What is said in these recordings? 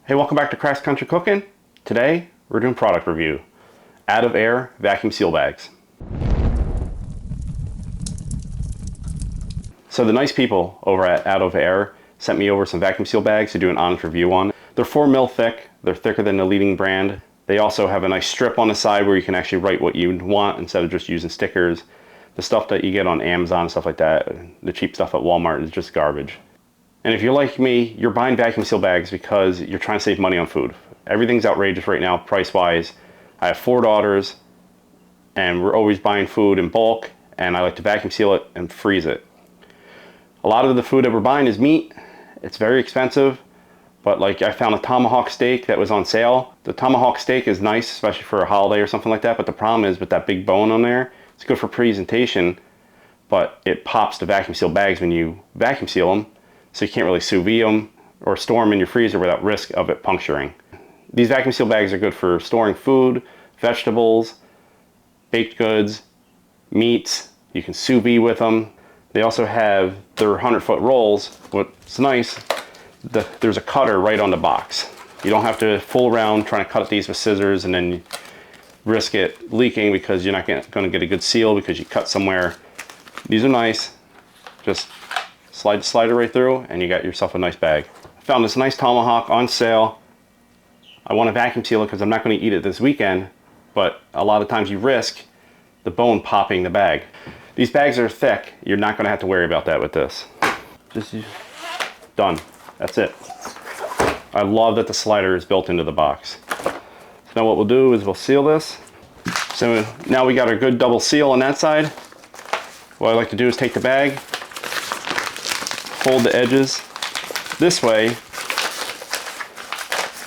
Hey, welcome back to Cross Country Cooking. Today, we're doing product review. OutOfAir vacuum seal bags. So the nice people over at OutOfAir sent me over some vacuum seal bags to do an honest review on. They're 4 mil thick. They're thicker than the leading brand. They also have a nice strip on the side where you can actually write what you want instead of just using stickers. The stuff that you get on Amazon and stuff like that, the cheap stuff at Walmart, is just garbage. And if you're like me, you're buying vacuum seal bags because you're trying to save money on food. Everything's outrageous right now, price-wise. I have 4 daughters, and we're always buying food in bulk, and I like to vacuum seal it and freeze it. A lot of the food that we're buying is meat. It's very expensive, but like I found a tomahawk steak that was on sale. The tomahawk steak is nice, especially for a holiday or something like that, but the problem is with that big bone on there, it's good for presentation, but it pops the vacuum seal bags when you vacuum seal them. So you can't really sous vide them or store them in your freezer without risk of it puncturing. These vacuum seal bags are good for storing food, vegetables, baked goods, meats. You can sous vide with them. They also have their 100-foot rolls. What's nice, there's a cutter right on the box. You don't have to fool around trying to cut these with scissors and then risk it leaking because you're not going to get a good seal because you cut somewhere. These are nice. Just slide the slider right through and you got yourself a nice bag. I found this nice tomahawk on sale. I want to vacuum seal it because I'm not going to eat it this weekend, but a lot of times you risk the bone popping the bag. These bags are thick. You're not going to have to worry about that with this. Just done. That's it. I love that the slider is built into the box. So now what we'll do is we'll seal this. So now we got our good double seal on that side. What I like to do is take the bag, fold the edges this way.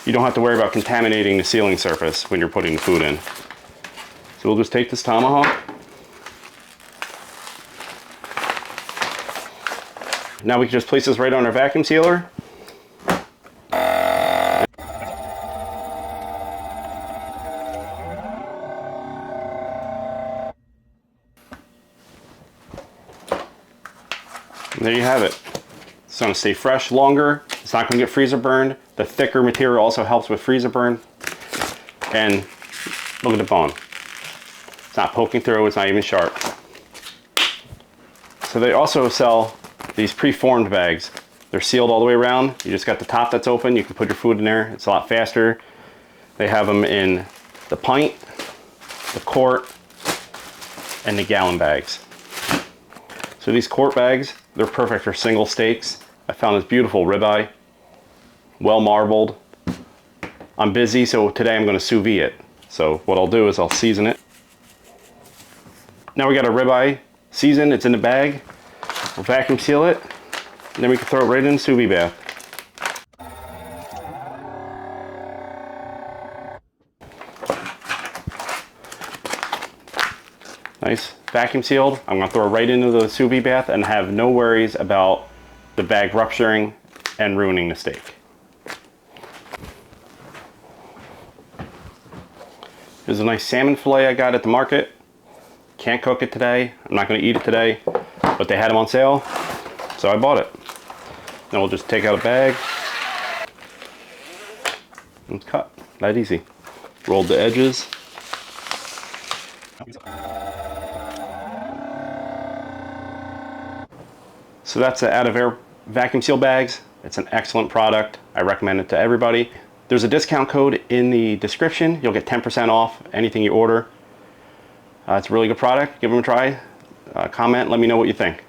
You don't have to worry about contaminating the sealing surface when you're putting the food in. So we'll just take this tomahawk. Now we can just place this right on our vacuum sealer. And there you have it. It's going to stay fresh longer. It's not going to get freezer burned. The thicker material also helps with freezer burn. And look at the bone. It's not poking through. It's not even sharp. So they also sell these pre-formed bags. They're sealed all the way around. You just got the top that's open. You can put your food in there. It's a lot faster. They have them in the pint, the quart, and the gallon bags. So these quart bags, they're perfect for single steaks. I found this beautiful ribeye, well marbled. I'm busy, so today I'm going to sous vide it. So what I'll do is I'll season it. Now we got a ribeye seasoned. It's in the bag. We'll vacuum seal it, and then we can throw it right in the sous vide bath. Nice, vacuum sealed. I'm going to throw it right into the sous vide bath and have no worries about the bag rupturing and ruining the steak. Here's a nice salmon fillet I got at the market. Can't cook it today. I'm not going to eat it today, but they had them on sale, so I bought it. Then we'll just take out a bag and cut. That easy. Rolled the edges. So that's the OutOfAir vacuum seal bags. It's an excellent product. I recommend it to everybody. There's a discount code in the description. You'll get 10% off anything you order. It's a really good product. Give them a try. Comment, let me know what you think.